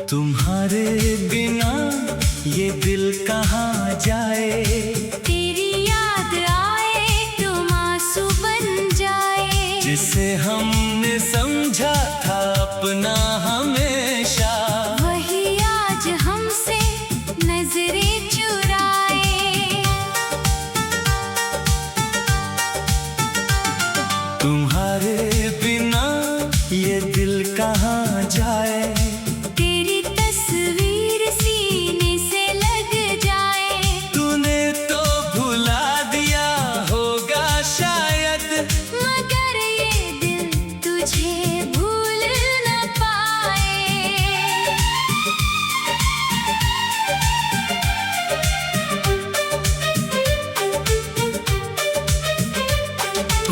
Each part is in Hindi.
तुम्हारे बिना ये दिल कहाँ जाए, तेरी याद आए तुम आंसू बन जाए। जिसे हमने समझा था अपना हमेशा, वही आज हमसे नजरें चुराए। तुम्हारे बिना ये दिल कहाँ जाए,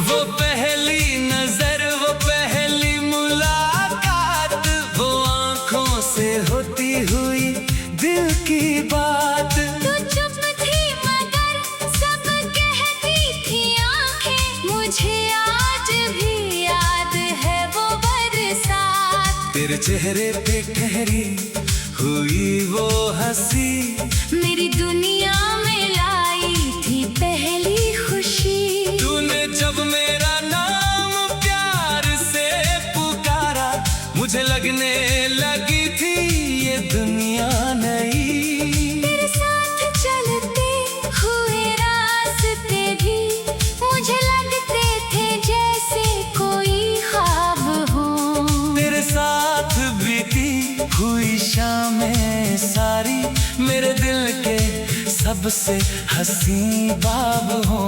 वो पहली नजर, वो पहली मुलाकात, वो आंखों से होती हुई दिल की बात। तू चुप थी मगर सब कहती थी आंखें, मुझे आज भी याद है वो बरसात। तेरे चेहरे पे ठहरी हुई वो हंसी, मेरी दुनिया में लाई थी पहली खुशी। तूने जब मेरा नाम प्यार से पुकारा, मुझे लगने लगी थी ये दुनिया नई। तेरे साथ चलते हुए रास्ते भी मुझे लगते थे जैसे कोई ख्वाब हो। तेरे साथ बीती हुई शामें सारी मेरे दिल के सबसे हसीन बाब हो।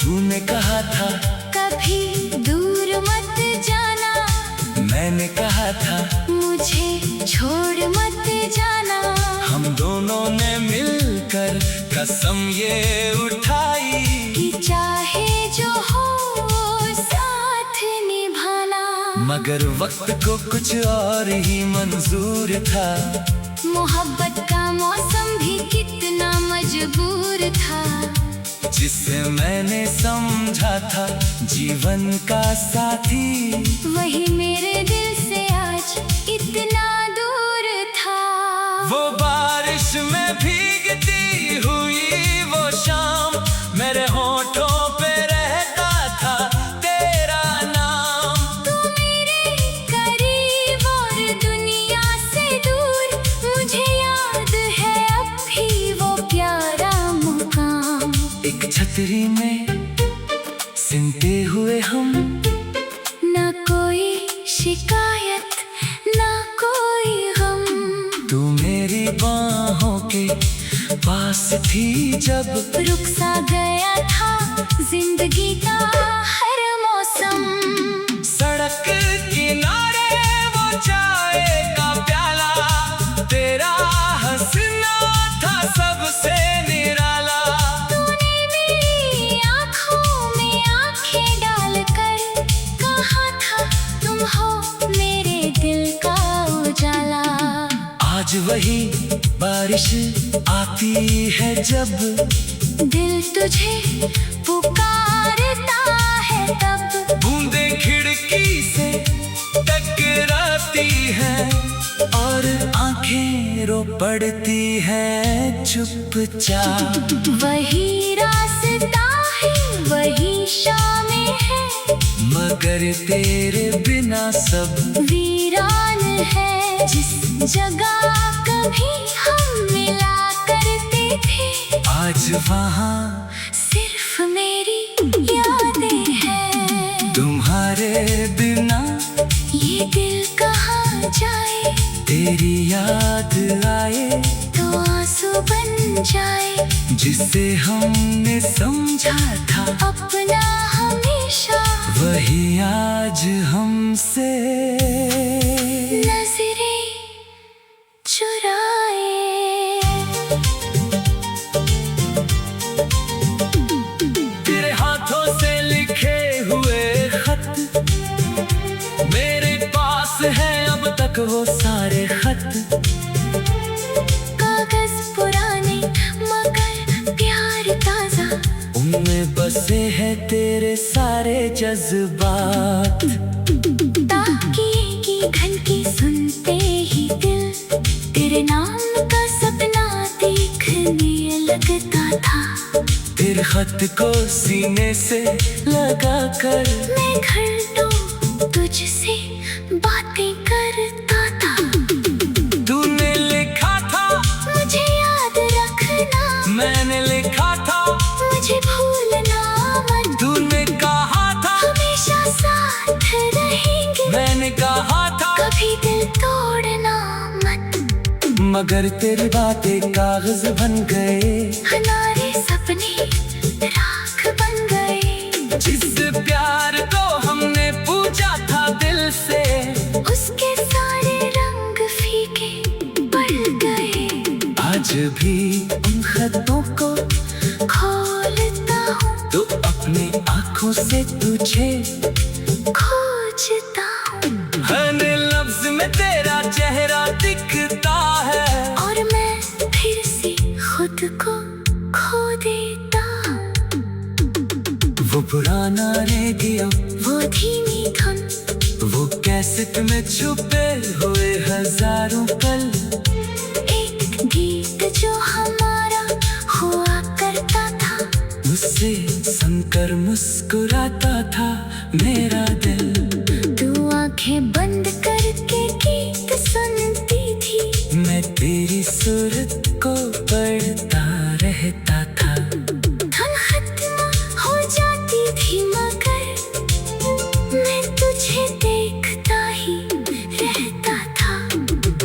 तूने कहा था कभी दूर मत जाना, मैंने कहा था मुझे छोड़ मत जाना। हम दोनों ने मिलकर कसम ये उठाई कि चाहे जो हो साथ निभाना। मगर वक्त को कुछ और ही मंजूर था, मोहब्बत का मौसम भी कितना मजबूर था। जिसे मैंने समझा था जीवन का साथी, वही मेरे दिल से आज इतना दूर था। वो बारिश में भीगती हुई वो शाम, मेरे होठों पे रहता था तेरा नाम। तू मेरे करीब और दुनिया से दूर, मुझे याद है अब भी वो प्यारा मुकाम। एक छतरी में सिमटे हुए हम, ना कोई शिकायत ना कोई गम। तू मेरी बाहों के पास थी जब, रुक सा गया था जिंदगी का हर मौसम। सड़क किनारे वो चाय का प्याला, तेरा हंसना था सबसे निराला। तूने मेरी आँखों में आँखें डालकर कहा था तुम हो मेरे दिल का उजाला। आज वही बारिश आती है जब, दिल तुझे पुकारता है तब। बूंदें खिड़की से टकराती हैं और आंखें रो पड़ती हैं चुपचाप। वही रास्ता है वही शामें है, मगर तेरे बिना सब वीरान है। जिस जगह कभी हम मिला करते थे, आज वहाँ सिर्फ मेरी यादें हैं। तुम्हारे बिना ये दिल कहाँ जाए, तेरी याद आए तो आंसू बन जाए। जिसे हमने समझा था अपना हमेशा, वही आज हमसे नजरें चुराए। तेरे हाथों से लिखे तक वो सारे खत, कागज पुराने मगर प्यार ताजा, उनमें बसे हैं तेरे सारे जज्बात। ताकिए की घंटी सुनते ही दिल तेरे नाम का सपना देखने लगता था। तेरे खत को सीने से लगा कर मैं घंटों तुझसे बातें करता था। तूने लिखा था मुझे याद रखना, मैंने लिखा था मुझे भूलना मत। तूने कहा था हमेशा साथ रहेंगे, मैंने कहा था कभी दिल तोड़ना मत। मगर तेरी बातें कागज बन गए, हमारे सपने राख बन गए। जिस प्यार को हमने पूछा था दिल से, उसके सारे रंग फीके पड़ गए। आज भी उन खतों को खोलता हूँ तो अपनी आंखों से तुझे खोजता हूँ, हर लफ्ज में तेरा चेहरा दिखता है। और मैं फिर से खुद को खो देता हूँ। वो पुराना रेडियो, वो धीमी धुन, वो कैसेट में छुपे हुए हजारों पल, एक गीत जो हमारा हुआ करता था। मुझसे सुनकर मुस्कुराता था मेरा दिल। तू आंखें बंद करके गीत सुनती थी, मैं तेरी सूरत को पढ़ता रहता था। धुन खत्म हो जाती थी मगर मैं तुझे देखता ही रहता था।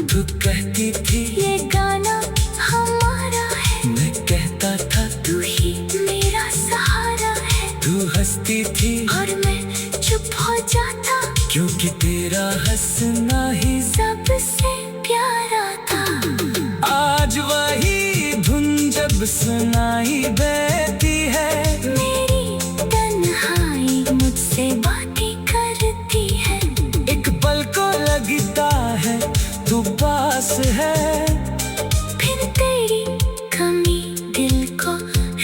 तू कहती थी ये गाना हमारा है, मैं कहता था तू ही मेरा सहारा है। तू हंसती थी और मैं चुप हो जाता, क्योंकि तेरा हंसना ही सबसे प्यारा था। आज वही धुन जब सुनाई देती है, मेरी तन्हाई मुझसे बातें करती है। एक पल को लगता है तू पास है, फिर तेरी कमी दिल को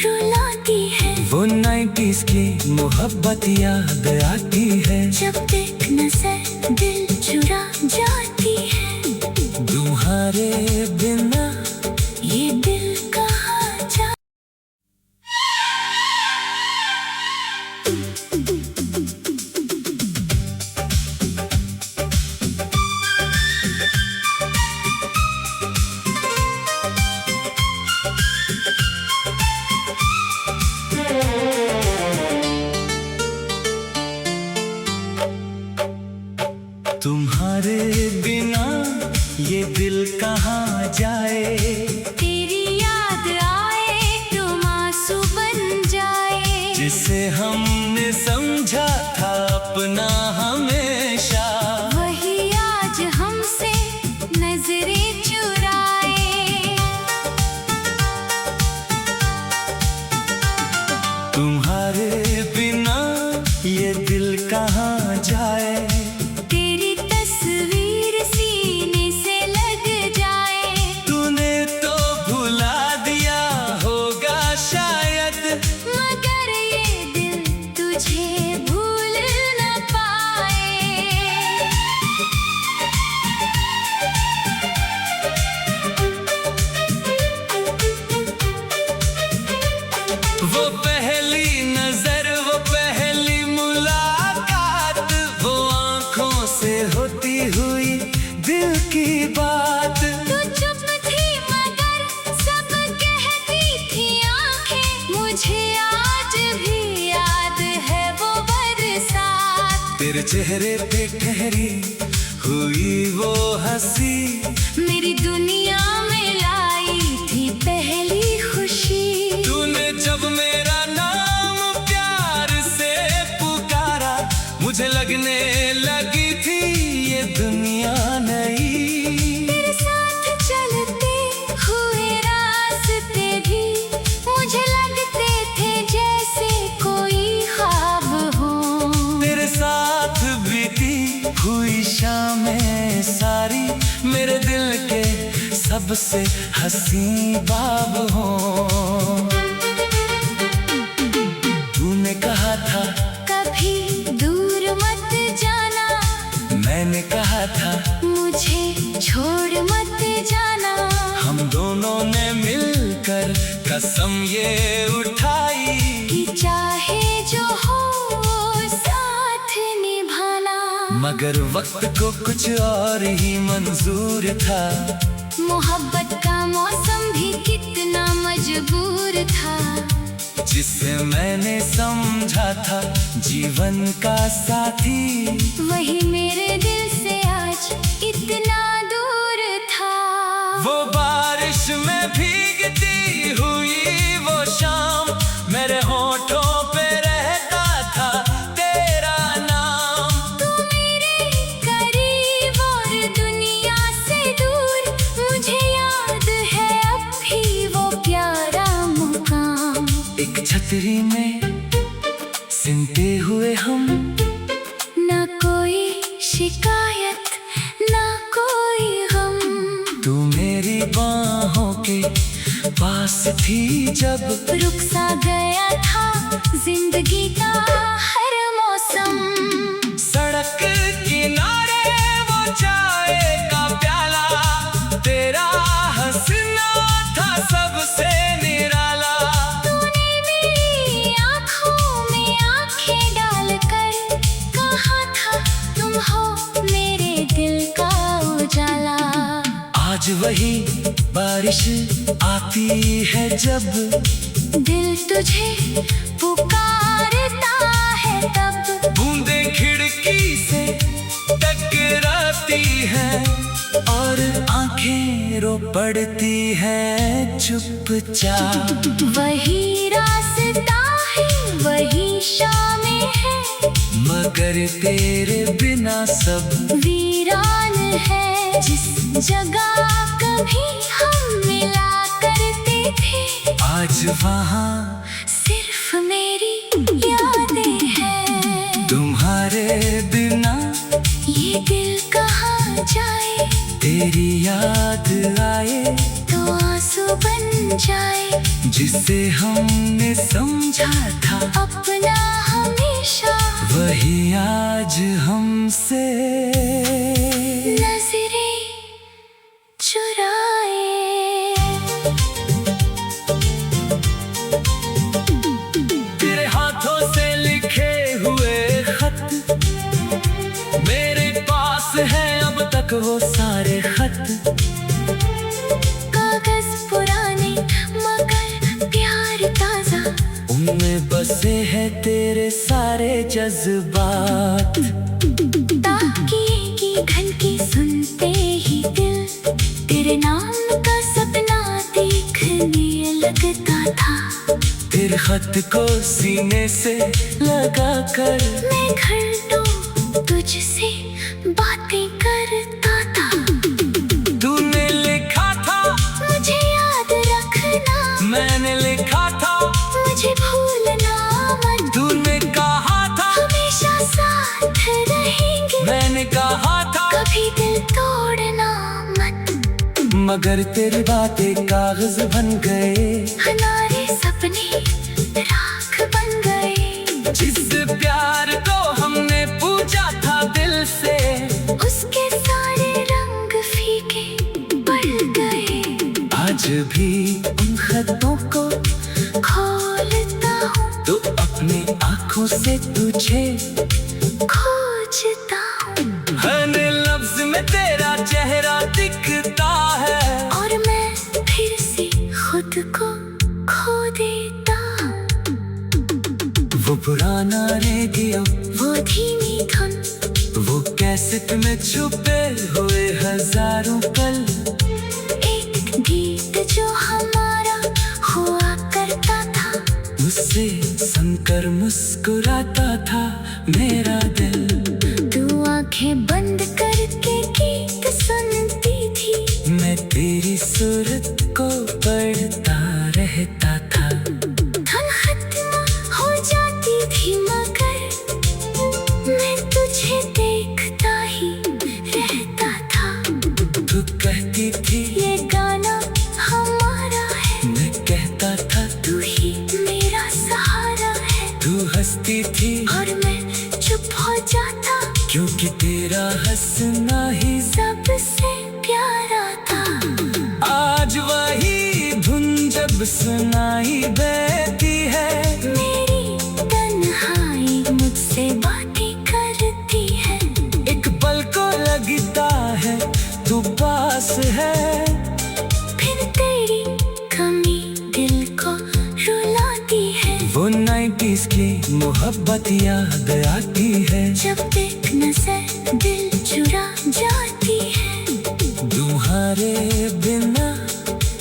रुलाती है। वो 90s की मोहब्बत याद आती है। जब देख नजर दिल चुरा जाती है, तुम्हारे बिना ये दिल कहाँ जा। तुम्हारे बिना ये दिल कहाँ जाए। तेरी याद आए तो आंसू बन जाए। जिसे हमने समझा था अपना हमेशा, वही आज हमसे नजरें चुराए। तुम्हारे बिना ये दिल कहाँ जाए। तेरी तस्वीर सीने से लग जाए। तूने तो भुला दिया होगा शायद, मगर ये दिल तुझे भूल न पाए। वो पहली नजर, वो पहली मुलाकात, वो आंखों से होती हुई दिल की बात। तू चुप थी मगर सब कहती थी आंखें। मुझे आज भी याद है वो बरसात। तेरे चेहरे पे ठहरी हुई वो हंसी, मेरी दुनिया में लाई थी पहली खुशी। तूने जब मेरा नाम प्यार से पुकारा, मुझे लगने लगी थी ये दुनिया नई। तेरे साथ चलते हुए रास्ते भी मुझे लगते थे जैसे कोई ख्वाब हो। तेरे साथ बीती हुई शामें सारी सबसे हंसी बाब हो। तूने कहा था कभी दूर मत जाना, मैंने कहा था मुझे छोड़ मत जाना। हम दोनों ने मिलकर कसम ये उठाई कि चाहे जो हो साथ निभाना। मगर वक्त को कुछ और ही मंजूर था। मोहब्बत का मौसम भी कितना मजबूर था। जिसे मैंने समझा था जीवन का साथी, वही मेरे दिल से आज इतना दूर था। वो बारिश में भीगती हुई वो शाम, मेरे होठों पे रहता था तेरा नाम। तू मेरे करीब और दुनिया से दूर, मुझे याद है अब भी वो प्यारा मुकाम। एक छतरी में सिमटे हुए हम, ना कोई शिकायत ना कोई गम। तू मेरी बाहों के पास थी जब, रुक सा गया था जिंदगी का हर मौसम। सड़क किनारे वो चाय का प्याला, तेरा हंसना था सबसे निराला। तूने मेरी आँखों में आँखें डालकर कहा था तुम हो मेरे दिल का उजाला। आज वही बारिश आती है जब, दिल तुझे पुकारता है तब। बूंदें खिड़की से टकराती हैं और आंखें रो पड़ती हैं चुपचाप। वही रास्ता है वही शामें है, मगर तेरे बिना सब वीरान है। जिस जगह कभी हम मिला करते थे, आज वहाँ सिर्फ मेरी यादें हैं। तुम्हारे बिना ये दिल कहाँ जाए, तेरी याद आए तो आंसू बन जाए। जिसे हमने समझा था अपना हमेशा, वही आज हमसे नजरें चुराए। तेरे हाथों से लिखे हुए खत मेरे पास है अब तक वो सारे खत। कागज पुराने मगर प्यार ताजा, उनमें बसे हैं तेरे सारे जज्बात। ताकिए की घंटी सुनते ही दिल तेरे नाम का सपना देखने लगता था। तेरे खत को सीने से लगा कर मैं घंटों तुझसे बातें करता था। तूने लिखा था मुझे याद रखना, मैंने लिखा था मुझे भूलना मत। तूने कहा था हमेशा साथ रहेंगे, मैंने कहा था कभी दिल तोड़ना मत। मगर तेरी बातें कागज बन गए, हमारे सपने राख बन गए। जिस प्यार को हमने पूछा था दिल से, उसके सारे रंग फीके पड़ गए। आज भी उन खतों को खोलता हूँ तो अपनी आंखों से तुझे खोजता हूँ, हर लफ्ज में तेरा चेहरा दिखता है। और मैं फिर से खुद को खो देता हूँ। वो पुराना रेडियो, वो धीमी धुन, वो कैसेट में छुपे हुए हजारों पल। एक गीत जो हमारा हुआ करता था, मुझसे सुनकर मुस्कुराता था मेरा दिल। तू आंखें बंद करके गीत सुनती थी, मैं तेरी सूरत को पढ़ता रहता था। धुन खत्म हो जाती थी मगर मैं तुझे देखता ही रहता था। तू कहती थी ये गाना होती थी और मैं चुप हो जाता, क्योंकि तेरा हंसना ही सबसे प्यारा था। आज वही धुन जब सुनाई देती है, मेरी तन्हाई मुझसे बातें करती है। एक पल को लगता है तू पास है, फिर तेरी कमी दिल को रुलाती है। वो 90s की मोहब्बत याद आती है, जब एक नजर दिल चुरा जाती है। तुम्हारे बिना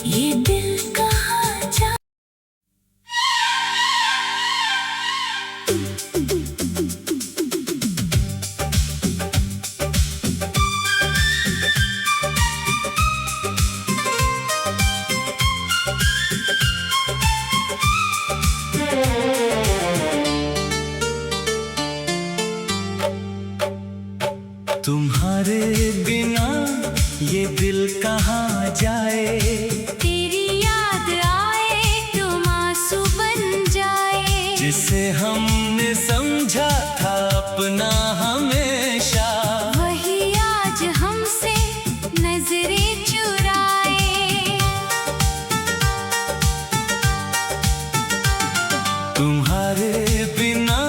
ये दिल कहाँ जा तुम्हारे बिना ये दिल कहाँ जाए। तेरी याद आए तुम आंसू बन जाए। जिसे हमने समझा था अपना हमेशा, वही आज हमसे नजरें चुराए। तुम्हारे बिना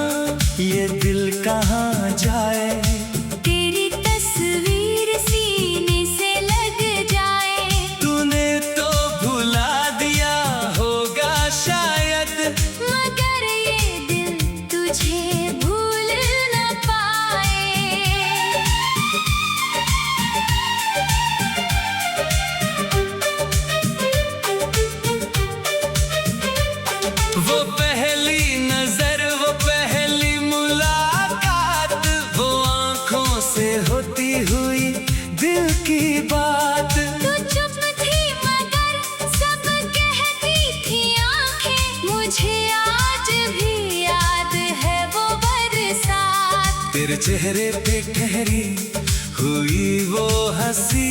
ये दिल कहाँ जाए। तेरी तस्वीर सीने से लग जाए। तूने तो भुला दिया होगा शायद, मगर ये दिल तुझे भूल न पाए। वो पहली नजर, वो पहली मुलाकात, वो आंखों से होती हुई दिल की बात। तू चुप थी मगर सब कहती थी आंखें। मुझे आज भी याद है वो बरसात। तेरे चेहरे पे ठहरी हुई वो हंसी,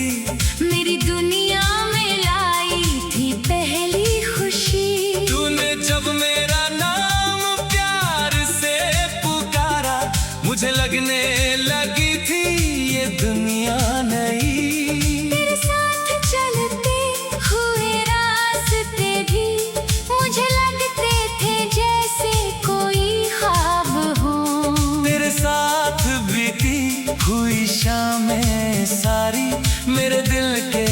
मेरी दुनिया में लाई थी पहली खुशी। तूने जब मेरा नाम प्यार से पुकारा, मुझे लगने लगी थी ये दुनिया नई। तेरे साथ चलते हुए रास्ते भी मुझे लगते थे जैसे कोई ख्वाब हो। तेरे साथ बीती हुई शामें सारी मेरे दिल के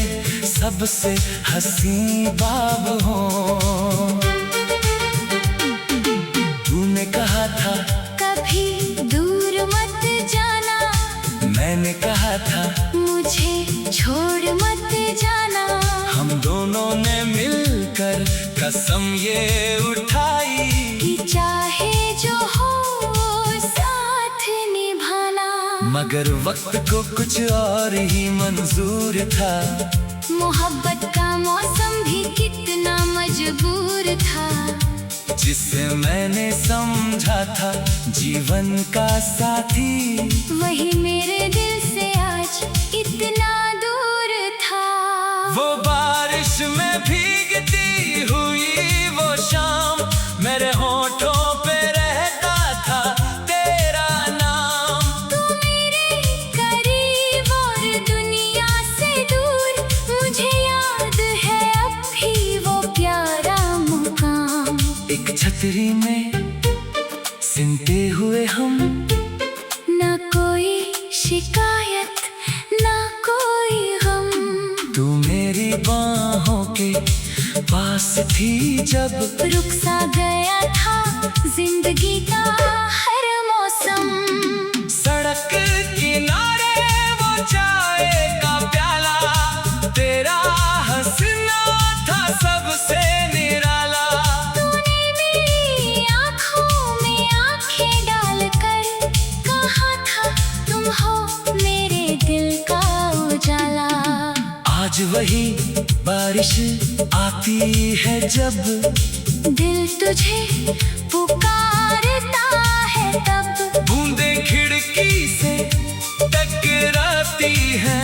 सबसे हंसी बाब हो। तूने कहा था कभी दूर मत जाना, मैंने कहा था मुझे छोड़ मत जाना। हम दोनों ने मिलकर कसम ये उठाई, कि चाहे जो हो साथ निभाना। मगर वक्त को कुछ और ही मंजूर था। मोहब्बत का मौसम भी कितना मजबूर था। जिसे मैंने समझा था जीवन का साथी, वही मेरे दिल से आज इतना दूर था। वो बारिश में भीगती हुई वो शाम, मेरे होठों पे रहता था तेरा नाम। तू मेरे करीब और दुनिया से दूर, मुझे याद है अब भी वो प्यारा मुकाम। एक छतरी में सिमटे हुए हम, ना कोई शिकायत ना कोई गम। तू मेरी बाहों के पास थी जब, रुक सा गया था जिंदगी का हर मौसम। सड़क किनारे वो चाय का प्याला, तेरा हंसना था सबसे निराला। तूने मेरी आँखों में आँखें डालकर कहा था तुम हो मेरे दिल का उजाला। आज वही बारिश आती है जब, दिल तुझे पुकारता है तब। बूंदे खिड़की से टकराती है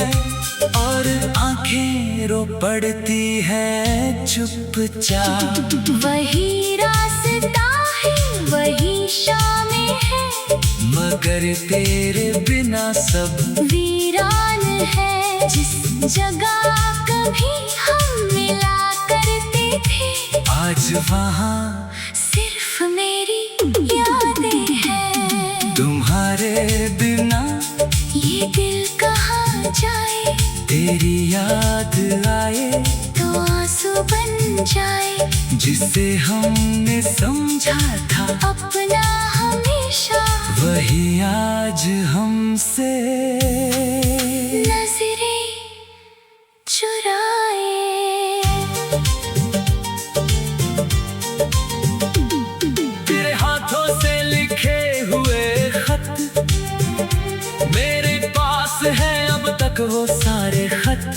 और आंखें रो पड़ती है चुपचाप। वही रास्ता है वही शाम मगर तेरे बिना सब वीरान है। जिस जगह कभी हम मिला करते थे, आज वहाँ सिर्फ मेरी यादें हैं। तुम्हारे बिना ये दिल कहाँ जाए, तेरी याद आए तो आंसू बन जाए। जिसे हमने समझा था अपना हमेशा, वही आज हमसे नजरें चुराए। तेरे हाथों से लिखे हुए खत मेरे पास है अब तक, वो सारे खत।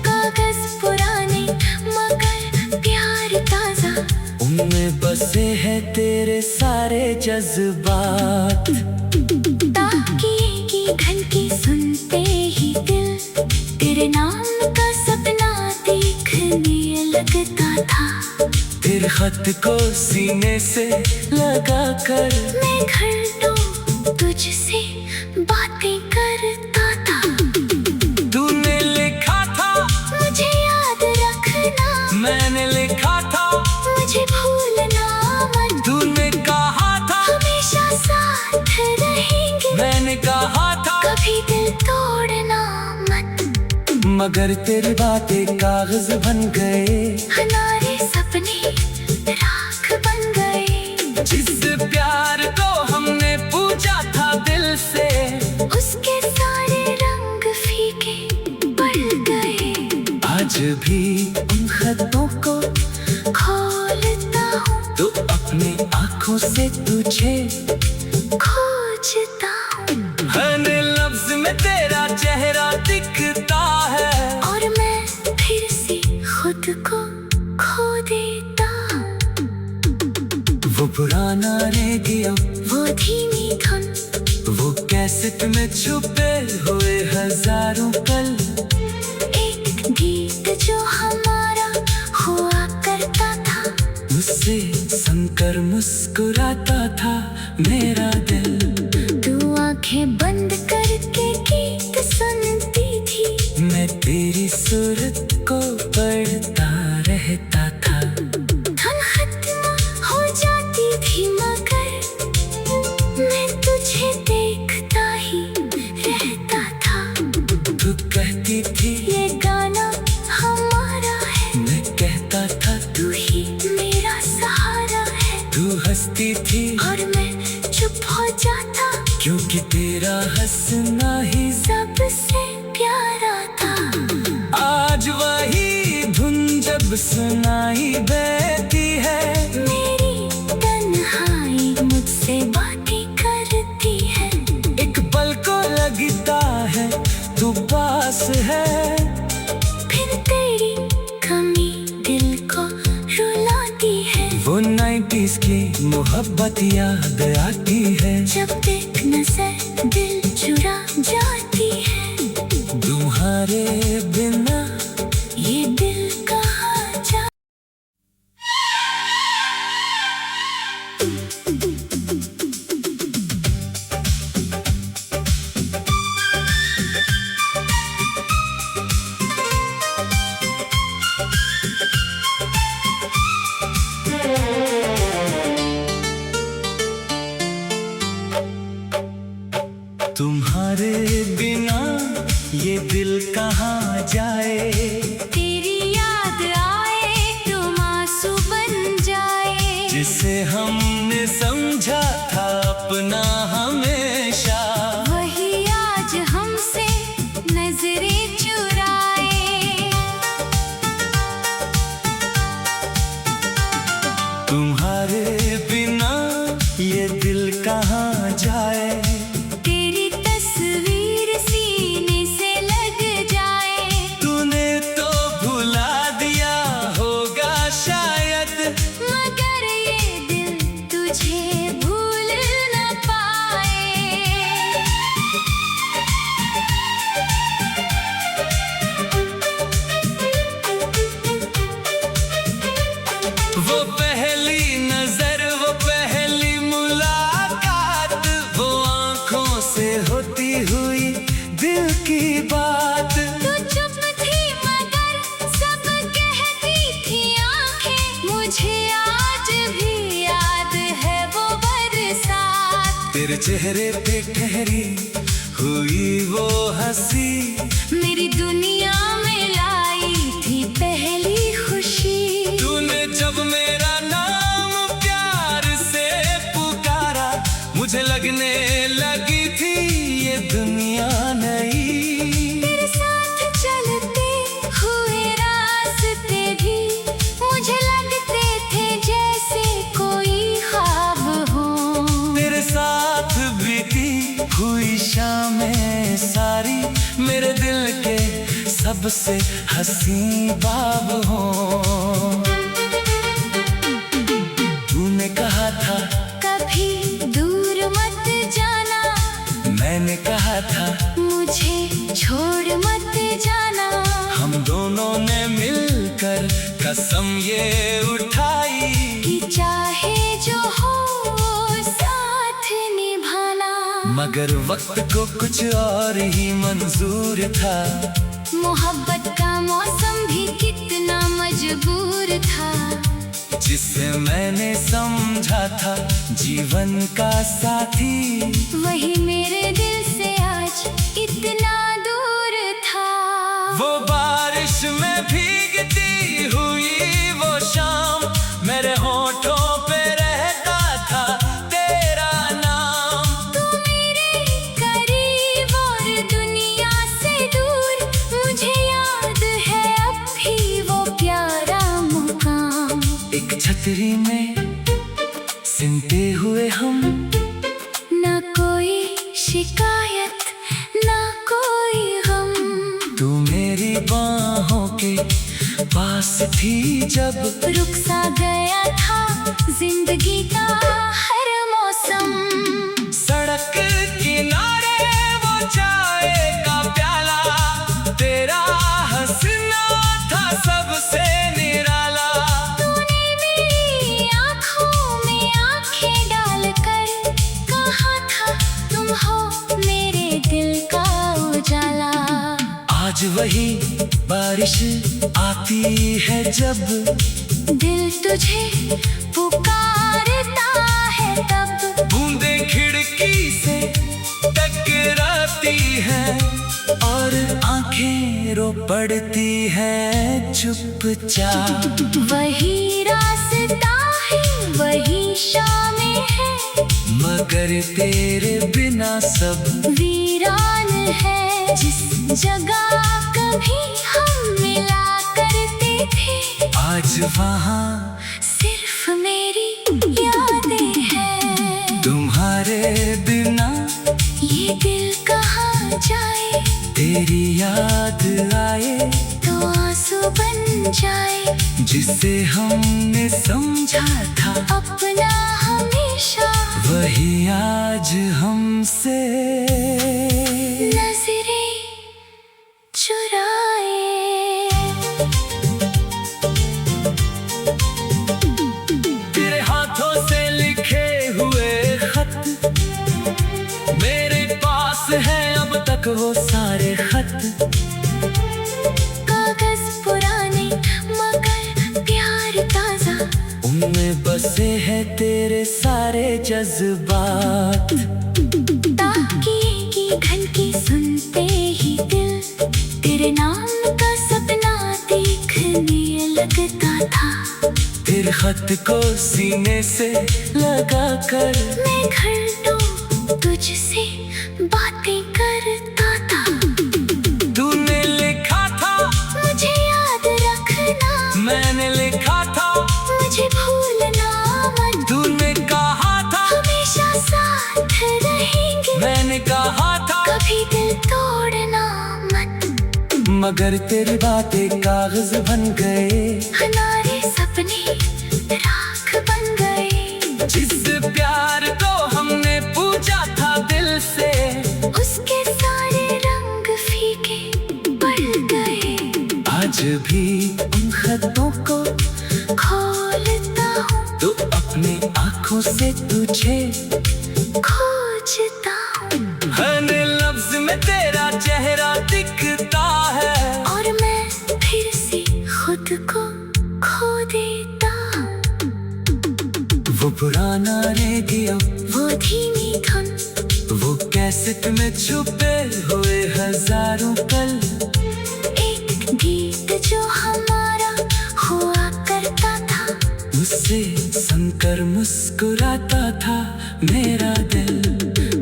कागज पुराने मगर प्यार ताजा, उनमें बसे हैं तेरे सारे जज्बात। ताकिए की घंटी सुनते ही दिल तेरे नाम का सपना देखने लगता था। तेरे खत को सीने से लगा कर मैं घंटों तुझसे बातें करता था। तूने लिखा था मुझे याद रखना, मैंने लिखा था मुझे भूलना मत। तूने कहा था हमेशा साथ रहेंगे, मैंने कहा था कभी दिल तोड़ना मत। मगर तेरी बातें कागज बन गए, हमारे सपने राख बन गए। जिस प्यार को हमने पूछा था दिल से, उसके सारे रंग फीके पड़ गए। आज भी उन खतों को खोलता हूँ तो अपनी आंखों से तुझे खोजता हूँ, हर लफ्ज में तेरा चेहरा दिखता है। और मैं फिर से खुद को खो देता हूँ। वो पुराना रेडियो, वो धीमी धुन, वो कैसेट में छुपे हुए हजारों पल। एक गीत जो हमारा हुआ करता था, उससे सुनकर मुस्कुराता था मेरा दिल। तू आंखें बंद करके गीत सुनती थी, मैं तेरी सूरत को पढ़ता रहता था। धुन खत्म हो जाती थी मगर मैं तुझे देखता ही रहता था। तू कहती थी ये गाना हमारा है, मैं कहता था तू ही मेरा सहारा है। तू हंसती थी और मैं चुप हो जाता, क्योंकि तेरा हंसना ही सबसे प्यारा था। आज वही धुन जब सुनाई देती है, मेरी तन्हाई मुझसे बातें करती है। एक पल को लगता है तू पास है, फिर तेरी कमी दिल को रुलाती है। वो 90s की मोहब्बत याद आती है। जब एक नजर दिल चुरा जाती है, तुम्हारे बिना ये दिल कहाँ जा। तुम्हारे बिना ये दिल कहाँ जाए। तेरी याद आए तुम आंसू बन जाए। जिसे हमने समझा था अपना हमेशा, वही आज हमसे नजरें चुराए। तुम्हारे बिना ये दिल कहाँ जाए। तेरी तस्वीर सीने से लग जाए। तूने तो भुला दिया होगा शायद, मगर ये दिल तुझे भूल न पाए। वो पहली नजर वो तेरे चेहरे पे ठहरी हुई वो हंसी मेरी दुनिया में लाई थी पहली खुशी। तूने जब मेरा नाम प्यार से पुकारा मुझे लगने लगी थी ये दुनिया नई। तेरे साथ चलते हुए रास्ते भी मुझे लगते थे जैसे कोई ख्वाब हो। तेरे साथ बीती हुई शामें सारी मेरे दिल के सबसे हंसी बाब हो। तूने कहा था कभी दूर मत जाना, मैंने कहा था मुझे छोड़ मत जाना। हम दोनों ने मिलकर कसम ये उठाई कि चाहे जो हो साथ निभाना। मगर वक्त को कुछ और ही मंजूर था। मोहब्बत का मौसम भी कितना मजबूर था। जिसे मैंने समझा था जीवन का साथी वही मेरे दिल से आज इतना दूर था। वो बारिश में भीगती हुई वो शाम मेरे होठों पे रहता था तेरा नाम। तू मेरे करीब और दुनिया से दूर, मुझे याद है अब भी वो प्यारा मुकाम। एक छतरी में सिमटे हुए हम, ना कोई शिकायत ना कोई गम। तू मेरी बाहों के पास थी जब रुक सा गया था जिंदगी का हर मौसम। सड़क किनारे वो चाय का प्याला तेरा हंसना था सबसे निराला। तूने मेरी आँखों में आँखें डालकर कहा था तुम हो मेरे दिल का उजाला। आज वही बारिश आती है जब दिल तुझे पुकारता है तब। बूंदें खिड़की से टकराती हैं और आंखें रो पड़ती हैं चुपचाप। वही रास्ता है वही शामें है, मगर तेरे बिना सब वीरान है। जिस जगह कभी हम मिला करते थे आज वहाँ सिर्फ मेरी यादें हैं। तुम्हारे बिना ये दिल कहाँ जाए, तेरी याद आए तो आंसू बन जाए। जिसे हमने समझा था अपना हमेशा वही आज हमसे नजरें चुराए। तेरे हाथों से लिखे हुए खत मेरे पास है अब तक वो सारे खत। कागज पुराने मगर प्यार ताजा, उनमें बसे हैं तेरे सारे जज्बात। ताकिए की घंटी सुनते ही दिल तेरे नाम का सपना देखने लगता था। तेरे खत को सीने से लगा कर मैं घंटों तुझसे बातें करता था। तूने लिखा था मुझे याद रखना, मैंने लिखा था मुझे भूलना मत। तूने कहा था हमेशा साथ रहेंगे, मैंने कहा था कभी दिल तोड़ना मत। मगर तेरी बातें कागज बन गए, हमारे सपने राख बन गए। जिस प्यार को हमने पूजा था दिल से उसके सारे रंग फीके पड़ गए। आज भी उन खतों को खोलता हूँ तो अपनी आंखों से तुझे खोजता हूँ। हर लफ्ज में तेरा चेहरा दिखता है और मैं फिर से खुद को खो देता हूँ। वो पुराना रेडियो, वो धीमी धुन, वो कैसेट में छुपे हुए हजारों पल। एक गीत जो हमारा हुआ करता था, उससे सुनकर मुस्कुराता था मेरा दिल।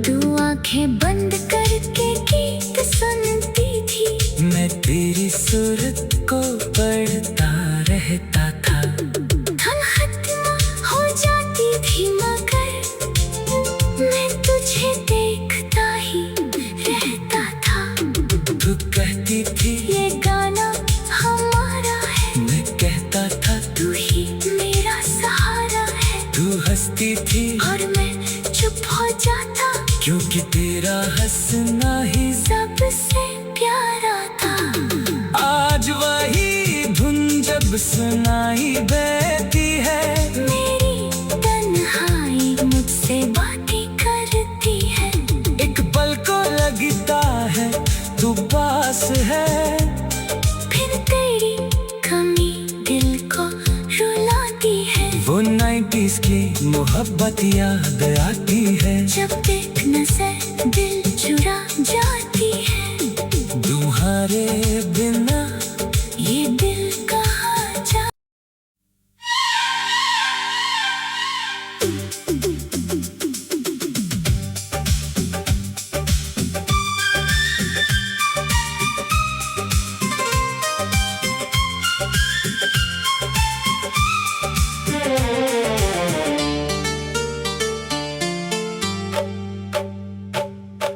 तू आंखें बंद करके गीत सुनती थी, मैं तेरी सूरत को पढ़ता रहता था। धुन खत्म हो जाती थी मगर मैं तुझे देखता ही रहता था। तू कहती थी ये गाना हमारा है, मैं कहता था तू ही मेरा सहारा है। तू हंसती थी और मैं चुप हो जाता, क्योंकि तेरा हंसना ही सबसे प्यारा था। आज वही धुन जब सुनाई देती है, मेरी तन्हाई मुझसे बातें करती है। एक पल को लगता है तू पास है, फिर तेरी कमी दिल को रुलाती है। वो 90s की मोहब्बत याद आती है। जब देख नजर दिल चुरा जाती है, तुम्हारे बिना ये दिल कहाँ जा।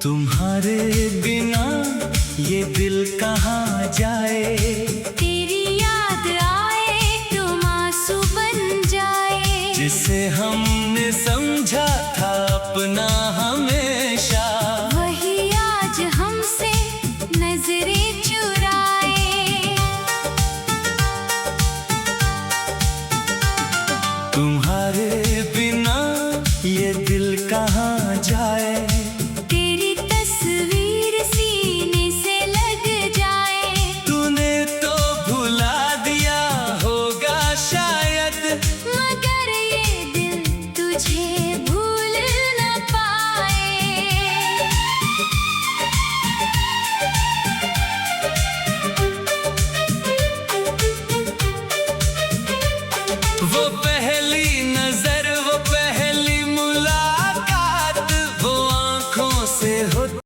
तुम्हारे बिना ये दिल कहाँ जाए। तेरी याद आए तो आंसू बन जाए। जिसे हमने समझा था अपना हमेशा, वही आज हमसे नजरें चुराए। तुम्हारे बिना ये दिल कहाँ